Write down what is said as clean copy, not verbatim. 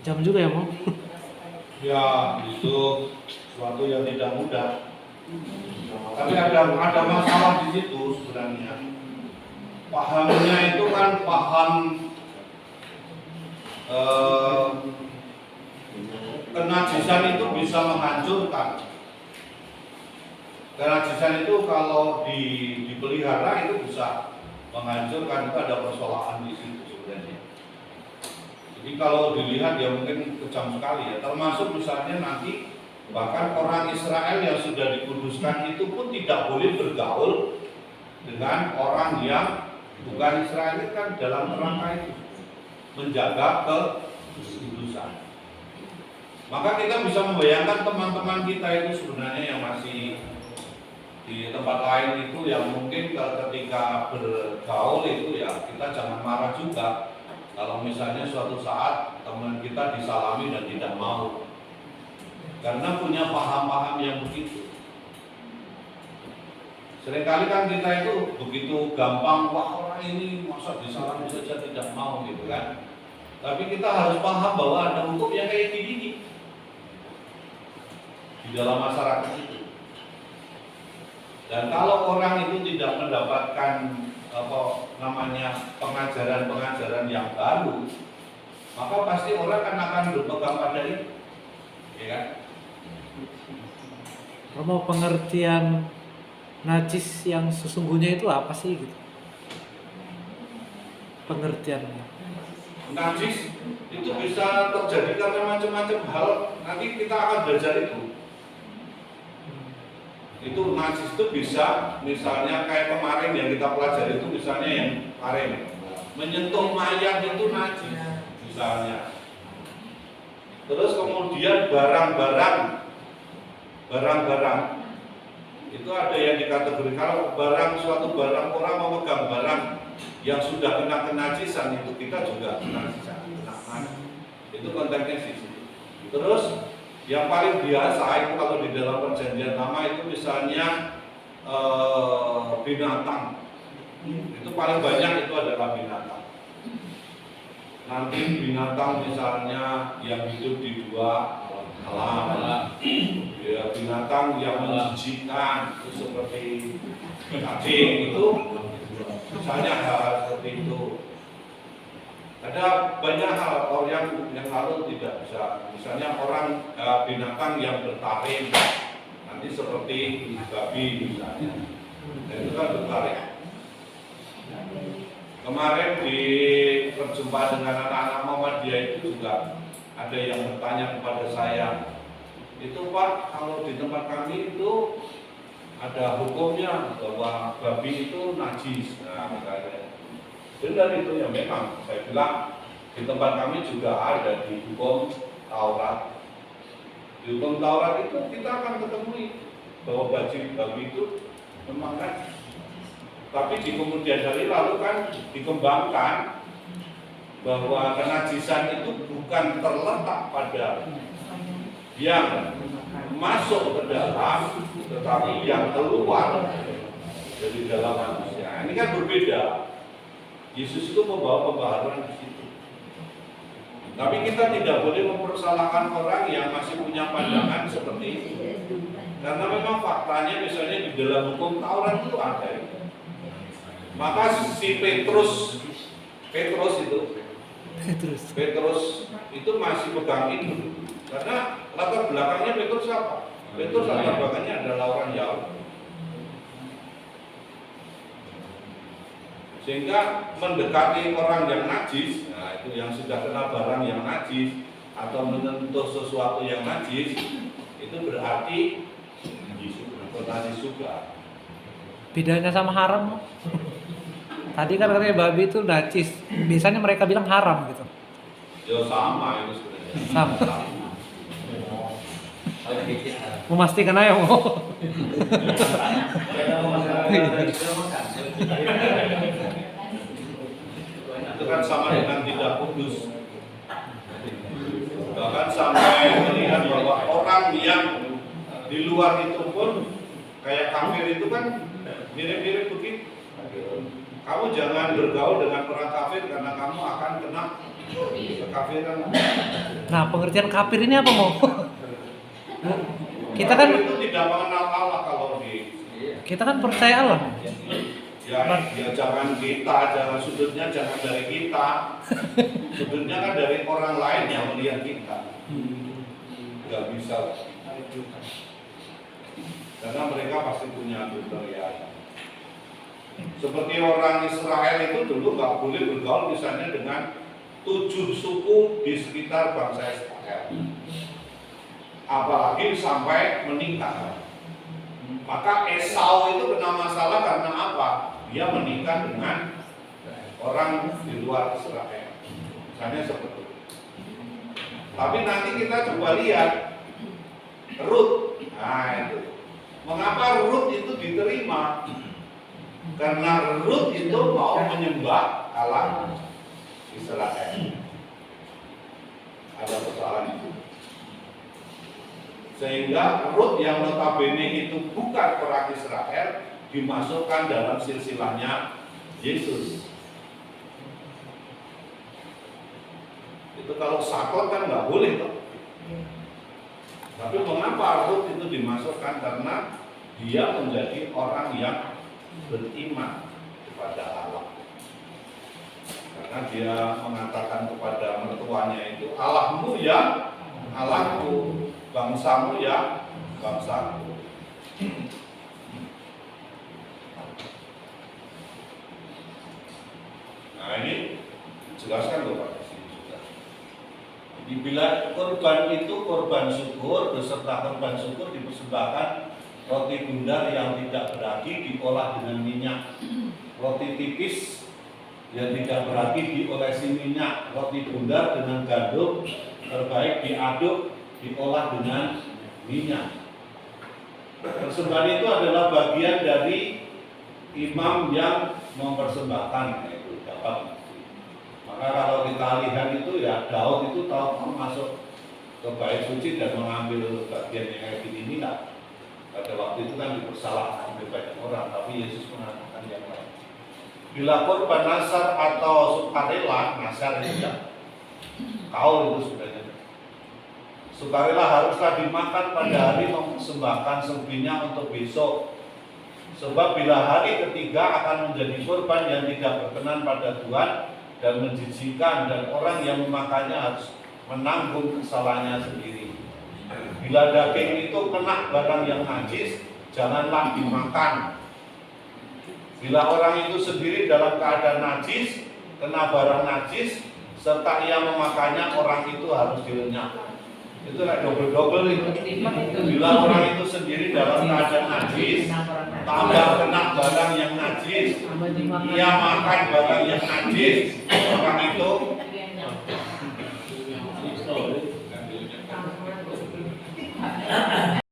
Jam juga ya, Mau? Ya, itu suatu yang tidak mudah. Tapi ada masalah di situ sebenarnya. Pahamnya itu kan paham kenajisan itu bisa menghancurkan. Kenajisan itu kalau dipelihara itu bisa menghancurkan, itu ada persoalan di situ sebenarnya. Jadi kalau dilihat ya mungkin kejam sekali ya, termasuk misalnya nanti bahkan orang Israel yang sudah dikuduskan itu pun tidak boleh bergaul dengan orang yang bukan Israel, itu kan dalam kerangka itu menjaga kekudusan. Maka kita bisa membayangkan teman-teman kita itu sebenarnya yang masih di tempat lain itu yang mungkin ketika bergaul itu ya kita jangan marah juga kalau misalnya suatu saat teman kita disalami dan tidak mau, karena punya paham-paham yang begitu. Seringkali kan kita itu begitu gampang, wah orang ini masa disalami saja tidak mau gitu kan. Tapi kita harus paham bahwa ada hukum yang kayak gini di dalam masyarakat itu. Dan kalau orang itu tidak mendapatkan pengajaran-pengajaran yang baru, maka pasti orang akan berpegang pada itu, ya kan? Kalau pengertian najis yang sesungguhnya itu apa sih gitu? Pengertiannya. Najis itu bisa terjadi karena macam-macam hal. Nanti kita akan belajar itu. Itu najis itu bisa, misalnya kayak kemarin yang kita pelajari itu misalnya yang kemarin menyentuh mayat itu najis misalnya. Terus kemudian barang-barang itu ada yang dikategorikan, kalau suatu barang orang memegang barang yang sudah kena kenajisan itu kita juga kenajisan. Itu konteksnya sih. Terus yang paling biasa itu kalau di dalam perjanjian lama itu misalnya binatang. Itu paling banyak itu adalah binatang. Nanti binatang misalnya yang hidup di dua alam, ya, binatang yang menjijikkan itu seperti cacing itu, misalnya hal seperti itu. Ada banyak hal yang lalu tidak bisa, misalnya orang binatang yang bertaring, nanti seperti babi misalnya, dan itu kan bertaring. Kemarin di perjumpaan dengan anak-anak Muhammadiyah itu juga ada yang bertanya kepada saya, itu Pak, kalau di tempat kami itu ada hukumnya bahwa babi itu najis, nah misalnya. Benar itu ya, memang saya bilang di tempat kami juga ada di hukum Taurat. Di hukum Taurat itu kita akan ketemu bahwa babi itu memang najis. Tapi di kemudian hari lalu kan dikembangkan bahwa kenajisan itu bukan terletak pada yang masuk ke dalam, tetapi yang keluar dari dalam manusia. Ini kan berbeda. Yesus itu membawa pembaharuan di situ. Tapi kita tidak boleh mempersalahkan orang yang masih punya pandangan seperti itu. Karena memang faktanya misalnya di dalam hukum Taurat itu ada. Maka si Petrus itu masih pegang itu. Karena latar belakangnya Petrus apa? Petrus latar belakangnya adalah orang Yahudi. Sehingga mendekati orang yang najis, nah itu yang sudah kena barang yang najis atau menyentuh sesuatu yang najis, itu berarti najis juga. Bedanya sama haram? Tadi kan katanya babi itu najis, biasanya mereka bilang haram gitu. Ya sama itu sebenarnya. Sama. Memastikan aja mau. Itu kan sama dengan tidak kudus. Bahkan sampai melihat bahwa orang yang di luar itu pun kayak kafir itu kan mirip-mirip begitu. Kamu jangan bergaul dengan orang kafir karena kamu akan kena Kekafiran. Nah, pengertian kafir ini apa mau? Kita kan Kafir itu tidak mengenal Allah kalau di kita kan percaya Allah. ya jangan kita, jangan sudutnya jangan dari kita. Sudutnya kan dari orang lain yang melihat kita. Nggak bisa. Karena mereka pasti punya kriteria. Seperti orang Israel itu dulu nggak boleh bergaul misalnya dengan 7 suku di sekitar bangsa Israel. Apalagi sampai menikah. Maka Esau itu kena masalah karena apa? Dia menikah dengan orang di luar Israel. Misalnya seperti itu. Tapi nanti kita coba lihat Rut. Nah itu. Mengapa Rut itu diterima? Karena Rut itu mau menyembah Allah Israel. Ada persoalan itu. Sehingga Rut yang notabene itu bukan orang Israel dimasukkan dalam silsilahnya Yesus. Itu kalau sakot kan nggak boleh toh. Tapi mengapa Rut itu dimasukkan? Karena dia menjadi orang yang beriman kepada Allah. Karena dia mengatakan kepada mertuanya itu, Allahmu ya Allahku, bangsamu ya bangsaku. Nah ini jelaskan loh Pak di sini juga. Jadi bila korban itu korban syukur beserta korban syukur dipersembahkan roti bundar yang tidak beragi diolah dengan minyak, roti tipis yang tidak beragi diolesi minyak, roti bundar dengan gandum terbaik diaduk diolah dengan minyak. Persembahan itu adalah bagian dari imam yang mempersembahkan, itu dapat. Maka kalau kita lihat itu ya Daud itu tahu masuk ke bait suci dan mengambil bagian yang kayak gini lah. Pada waktu itu kan dipersalahkan oleh banyak orang, tapi Yesus mengatakan yang lain. Bila korban nasar atau sukarela, nasar itu ya, kaul itu sebenarnya. Sukarela haruslah dimakan pada hari mempersembahkan selebihnya untuk besok. Sebab bila hari ketiga akan menjadi korban yang tidak berkenan pada Tuhan dan menjijikan, dan orang yang memakannya harus menanggung kesalahannya sendiri. Bila daging itu kena barang yang najis, janganlah dimakan. Bila orang itu sendiri dalam keadaan najis, kena barang najis, serta ia memakannya, orang itu harus dilenyapkan. Itu lah double-double itu. Bila orang itu sendiri dalam keadaan najis, tambah kena barang yang najis, ia makan barang yang najis, orang itu